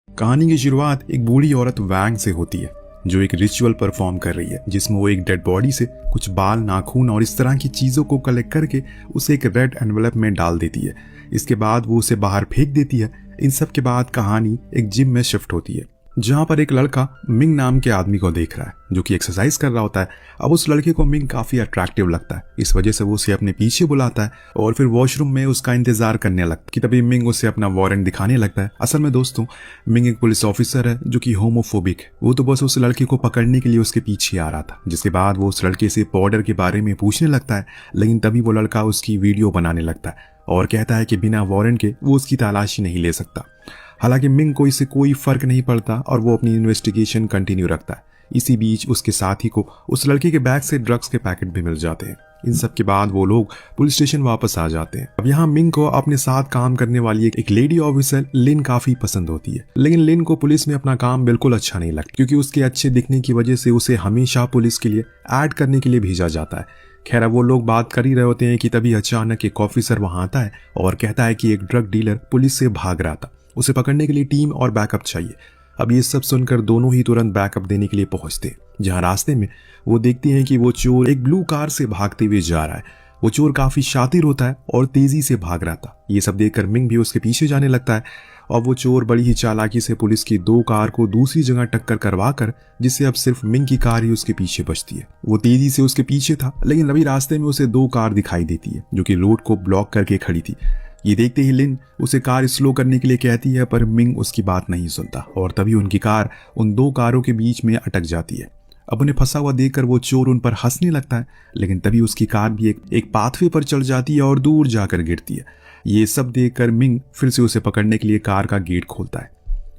कहानी की शुरुआत एक बूढ़ी औरत वैंग से होती है जो एक रिचुअल परफॉर्म कर रही है जिसमें वो एक डेड बॉडी से कुछ बाल, नाखून और इस तरह की चीजों को कलेक्ट करके उसे एक रेड एनवेलप में डाल देती है। इसके बाद वो उसे बाहर फेंक देती है। इन सब के बाद कहानी एक जिम में शिफ्ट होती है जहां पर एक लड़का मिंग नाम के आदमी को देख रहा है जो कि एक्सरसाइज कर रहा होता है। अब उस लड़के को मिंग काफी अट्रैक्टिव लगता है, इस वजह से वो उसे अपने पीछे बुलाता है और फिर वॉशरूम में उसका इंतजार करने लगता है कि तभी मिंग उसे अपना वारंट दिखाने लगता है। असल में दोस्तों, मिंग एक पुलिस ऑफिसर है जो कि होमोफोबिक है। वो तो बस उस लड़के को पकड़ने के लिए उसके पीछे आ रहा था, जिसके बाद वो उस लड़के से पाउडर के बारे में पूछने लगता है। लेकिन तभी वो लड़का उसकी वीडियो बनाने लगता है और कहता है कि बिना वारंट के वो उसकी तलाशी नहीं ले सकता। हालांकि मिंग को इससे कोई फर्क नहीं पड़ता और वो अपनी इन्वेस्टिगेशन कंटिन्यू रखता है। इसी बीच उसके साथी को उस लड़के के बैग से ड्रग्स के पैकेट भी मिल जाते हैं। इन सब के बाद वो लोग पुलिस स्टेशन वापस आ जाते हैं। अब यहाँ मिंग को अपने साथ काम करने वाली एक लेडी ऑफिसर लिन काफी पसंद होती है, लेकिन लिन को पुलिस में अपना काम बिल्कुल अच्छा नहीं लगता क्योंकि उसके अच्छे दिखने की वजह से उसे हमेशा पुलिस के लिए ऐड करने के लिए भेजा जाता है। खैर, वो लोग बात कर ही रहे होते हैं कि तभी अचानक एक ऑफिसर वहां आता है और कहता है कि एक ड्रग डीलर पुलिस से भाग रहा था, उसे पकड़ने के लिए टीम और बैकअप चाहिए। अब ये सब सुनकर दोनों ही तुरंत बैकअप देने के लिए पहुंचते हैं, जहां रास्ते में वो देखते हैं कि वो चोर एक ब्लू कार से भागते हुए जा रहा है। वो चोर काफी शातिर होता है और तेजी से भाग रहा था। ये सब देखकर मिंग भी उसके पीछे जाने लगता है और वो चोर बड़ी ही चालाकी से पुलिस की 2 कार को दूसरी जगह टक्कर करवा कर, जिससे अब सिर्फ मिंग की कार ही उसके पीछे बचती है। वो तेजी से उसके पीछे था, लेकिन अभी रास्ते में उसे 2 कार दिखाई देती है जो कि रोड को ब्लॉक करके खड़ी थी। ये देखते ही लिन उसे कार स्लो करने के लिए कहती है, पर मिंग उसकी बात नहीं सुनता और तभी उनकी कार उन 2 कारों के बीच में अटक जाती है। अब उन्हें फंसा हुआ देखकर वो चोर उन पर हंसने लगता है, लेकिन तभी उसकी कार भी एक पाथवे पर चढ़ जाती है और दूर जाकर गिरती है। ये सब देखकर मिंग फिर से उसे पकड़ने के लिए कार का गेट खोलता है,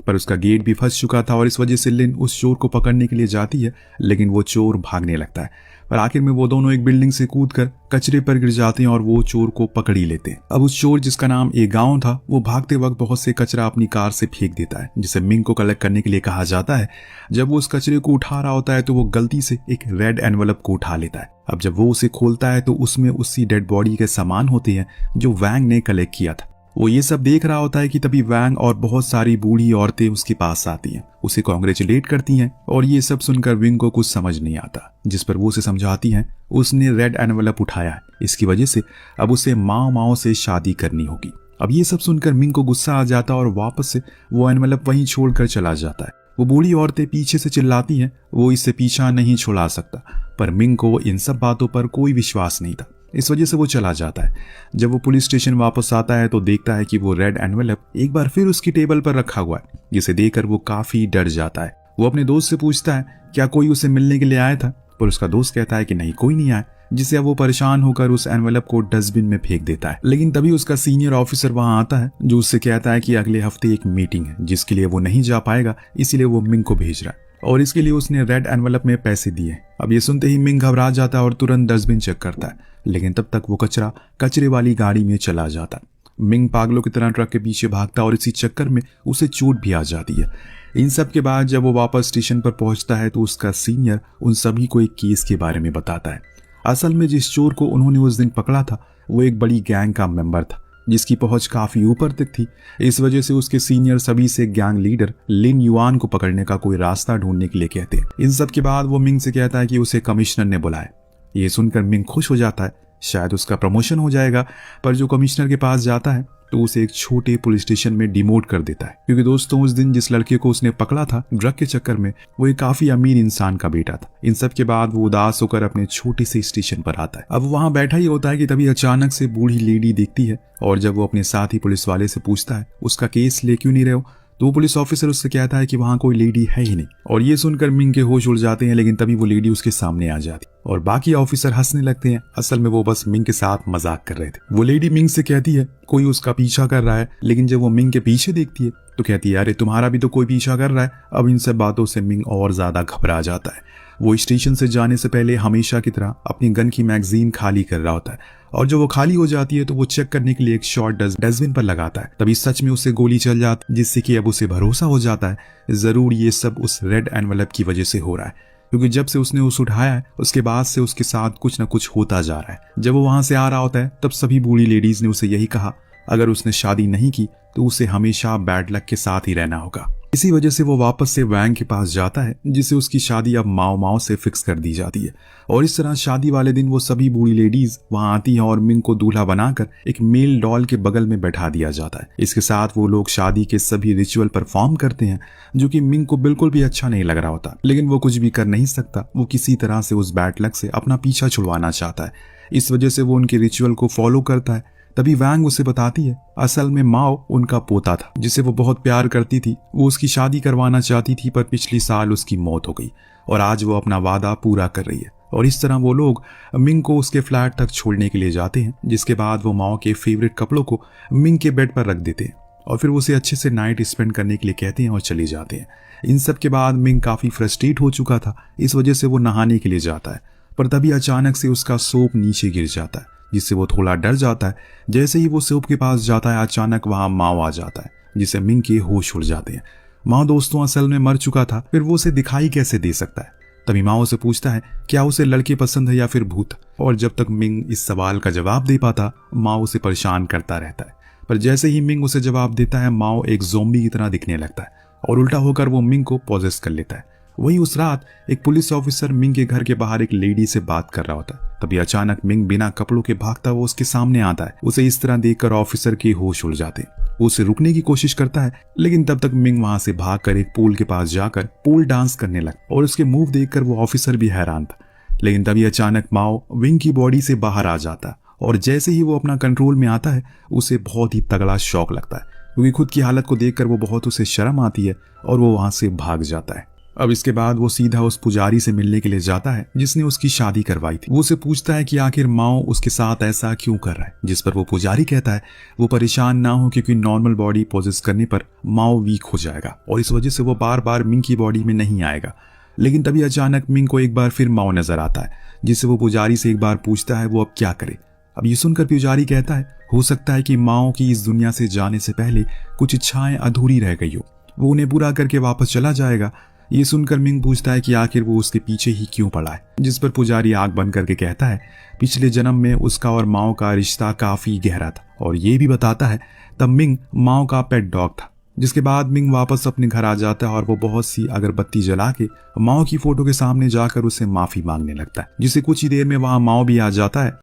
पर उसका गेट भी फंस चुका था और इस वजह से लिन उस चोर को पकड़ने के लिए जाती है, लेकिन वो चोर भागने लगता है। पर आखिर में वो दोनों एक बिल्डिंग से कूदकर कचरे पर गिर जाते हैं और वो चोर को पकड़ ही लेते हैं। अब उस चोर, जिसका नाम ए गांव था, वो भागते वक्त बहुत से कचरा अपनी कार से फेंक देता है, जिसे मिंग को कलेक्ट करने के लिए कहा जाता है। जब वो उस कचरे को उठा रहा होता है तो वो गलती से एक रेड एनवेलप को उठा लेता है। अब जब वो उसे खोलता है तो उसमें उसी डेड बॉडी के सामान होते हैं जो वैंग ने कलेक्ट किया था। वो ये सब देख रहा होता है कि तभी वैंग और बहुत सारी बूढ़ी औरतें उसके पास आती हैं, उसे कांग्रेचुलेट करती हैं और ये सब सुनकर विंग को कुछ समझ नहीं आता, जिस पर वो उसे समझाती हैं उसने रेड एनवेलप उठाया है, इसकी वजह से अब उसे माओ से शादी करनी होगी। अब ये सब सुनकर मिंग को गुस्सा आ जाता है और वापस से वो एनवेलप वहीं छोड़कर चला जाता है। वो बूढ़ी औरतें पीछे से चिल्लाती हैं वो इससे पीछा नहीं छुड़ा सकता, पर मिंग को इन सब बातों पर कोई विश्वास नहीं था, इस वजह से वो चला जाता है। जब वो पुलिस स्टेशन वापस आता है तो देखता है कि वो रेड एनवेलप एक बार फिर उसकी टेबल पर रखा हुआ है, जिसे देखकर वो काफी डर जाता है। वो अपने दोस्त से पूछता है क्या कोई उसे मिलने के लिए आया था, पर उसका दोस्त कहता है कि नहीं, कोई नहीं आया, जिससे अब वो परेशान होकर उस एनवेलप को डस्टबिन में फेंक देता है। लेकिन तभी उसका सीनियर ऑफिसर वहां आता है जो उससे कहता है कि अगले हफ्ते एक मीटिंग है जिसके लिए वो नहीं जा पाएगा, इसीलिए वो मिंग को भेज रहा है और इसके लिए उसने रेड एनवेलप में पैसे दिए। अब ये सुनते ही मिंग घबरा जाता है और तुरंत डस्टबिन चेक करता है, लेकिन तब तक वो कचरे वाली गाड़ी में चला जाता है। मिंग पागलों की तरह ट्रक के पीछे भागता और इसी चक्कर में उसे चोट भी आ जाती है। इन सब के बाद जब वो वापस स्टेशन पर पहुंचता है तो उसका सीनियर उन सभी को एक केस के बारे में बताता है। असल में जिस चोर को उन्होंने उस दिन पकड़ा था वो एक बड़ी गैंग का मेंबर था, जिसकी पहुंच काफी ऊपर तक थी। इस वजह से उसके सीनियर सभी से गैंग लीडर लिन युआन को पकड़ने का कोई रास्ता ढूंढने के लिए कहते हैं। इन सब के बाद वो मिंग से कहता है कि उसे कमिश्नर ने बुलाया। ये सुनकर मिंग खुश हो जाता है, शायद उसका प्रमोशन हो जाएगा, पर जो कमिश्नर के पास जाता है तो उसे एक छोटे पुलिस स्टेशन में डिमोट कर देता है, क्योंकि दोस्तों उस दिन जिस लड़के को उसने पकड़ा था ड्रग के चक्कर में वो एक काफी अमीर इंसान का बेटा था। इन सब के बाद वो उदास होकर अपने छोटे से स्टेशन पर आता है। अब वहां बैठा ही होता है कि तभी अचानक से बूढ़ी लेडी दिखती है और जब वो अपने साथी पुलिस वाले से पूछता है उसका केस ले क्यों नहीं रहे हो, तो वो पुलिस ऑफिसर उससे कहता है कि वहां कोई लेडी है ही नहीं। और ये सुनकर मिंग के होश उड़ जाते हैं, लेकिन तभी वो लेडी उसके सामने आ जाती और बाकी ऑफिसर हंसने लगते हैं। असल में वो बस मिंग के साथ मजाक कर रहे थे। वो लेडी मिंग से कहती है कोई उसका पीछा कर रहा है, लेकिन जब वो मिंग के पीछे देखती है तो कहती है अरे तुम्हारा भी तो कोई पीछा कर रहा है। अब इन सब बातों से मिंग और ज्यादा घबरा जाता है। वो स्टेशन से जाने से पहले हमेशा की तरह अपनी गन की मैगजीन खाली कर रहा होता है और जब वो खाली हो जाती है तो वो चेक करने के लिए एक शॉट डस्टबिन पर लगाता है। तभी सच में उसे गोली चल जाती, जिससे कि अब उसे भरोसा हो जाता है जरूर ये सब उस रेड एनवेलप की वजह से हो रहा है, क्योंकि जब से उसने उसे उठाया है उसके बाद से उसके साथ कुछ न कुछ होता जा रहा है। जब वो वहां से आ रहा होता है तब सभी बूढ़ी लेडीज ने उसे यही कहा अगर उसने शादी नहीं की तो उसे हमेशा बैड लक के साथ ही रहना होगा। इसी वजह से वो वापस से वैंग के पास जाता है, जिससे उसकी शादी अब माओ माओ से फिक्स कर दी जाती है। और इस तरह शादी वाले दिन वो सभी बूढ़ी लेडीज वहां आती हैं और मिंग को दूल्हा बनाकर एक मेल डॉल के बगल में बैठा दिया जाता है। इसके साथ वो लोग शादी के सभी रिचुअल परफॉर्म करते हैं, जो कि मिंग को बिल्कुल भी अच्छा नहीं लग रहा होता, लेकिन वो कुछ भी कर नहीं सकता। वो किसी तरह से उस बैड लक से अपना पीछा छुड़वाना चाहता है, इस वजह से वो उनके रिचुअल को फॉलो करता है। तभी वैंग उसे बताती है असल में माओ उनका पोता था, जिसे वो बहुत प्यार करती थी। वो उसकी शादी करवाना चाहती थी, पर पिछली साल उसकी मौत हो गई और आज वो अपना वादा पूरा कर रही है। और इस तरह वो लोग मिंग को उसके फ्लैट तक छोड़ने के लिए जाते हैं, जिसके बाद वो माओ के फेवरेट कपड़ों को मिंग के बेड पर रख देते हैं और फिर उसे अच्छे से नाइट स्पेंड करने के लिए कहते हैं और चले जाते हैं। इन सब के बाद मिंग काफी फ्रस्ट्रेट हो चुका था, इस वजह से वो नहाने के लिए जाता है, पर तभी अचानक से उसका सोप नीचे गिर जाता है, जिससे वो थोड़ा डर जाता है। जैसे ही वो सोप के पास जाता है, अचानक वहां माओ आ जाता है, जिससे मिंग के होश उड़ जाते हैं। माओ दोस्तों असल में मर चुका था, फिर वो उसे दिखाई कैसे दे सकता है। तभी माओ से पूछता है क्या उसे लड़के पसंद है या फिर भूत। और जब तक मिंग इस सवाल का जवाब दे पाता, माओ उसे परेशान करता रहता है। पर जैसे ही मिंग उसे जवाब देता है, माओ एक ज़ॉम्बी की तरह दिखने लगता है और उल्टा होकर वो मिंग को पॉजेस कर लेता है। वहीं उस रात एक पुलिस ऑफिसर मिंग के घर के बाहर एक लेडी से बात कर रहा होता है। तभी अचानक मिंग बिना कपड़ों के भागता हुआ उसके सामने आता है। उसे इस तरह देखकर ऑफिसर के होश उड़ जाते हैं। वो उसे रुकने की कोशिश करता है, लेकिन तब तक मिंग वहां से भागकर एक पूल के पास जाकर पूल डांस करने लगा और उसके मूव देखकर वो ऑफिसर भी हैरान था। लेकिन तभी अचानक माओ विंग की बॉडी से बाहर आ जाता है और जैसे ही वो अपना कंट्रोल में आता है, उसे बहुत ही तगड़ा शॉक लगता है, क्योंकि खुद की हालत को देखकर वो बहुत उसे शर्म आती है और वो वहां से भाग जाता है। अब इसके बाद वो सीधा उस पुजारी से मिलने के लिए जाता है जिसने उसकी शादी करवाई थी। वो उसे पूछता है कि आखिर माओ उसके साथ ऐसा क्यों कर रहा है, जिस पर वो पुजारी कहता है वो परेशान ना हो, क्योंकि नॉर्मल बॉडी पोजेस करने पर माओ वीक हो जाएगा और इस वजह से वो बार बार मिंग की बॉडी में नहीं आएगा। लेकिन तभी अचानक मिंग को एक बार फिर माओ नजर आता है, जिससे वो पुजारी से एक बार पूछता है वो अब क्या करे। अब ये सुनकर पुजारी कहता है हो सकता है कि माओ की इस दुनिया से जाने से पहले कुछ इच्छाएं अधूरी रह गई हो, वो उन्हें पूरा करके वापस चला जाएगा। ये सुनकर मिंग पूछता है कि आखिर वो उसके पीछे ही क्यों पड़ा है, जिस पर पुजारी आंख बंद करके कहता है पिछले जन्म में उसका और माओ का रिश्ता काफी गहरा था, और ये भी बताता है तब मिंग माओ का पेट डॉग था। जिसके बाद मिंग वापस अपने घर आ जाता है और वो बहुत सी अगरबत्ती जला के माओ की फोटो के सामने जाकर उसे माफी मांगने लगता है, जिससे कुछ ही देर में वहां माओ भी आ जाता है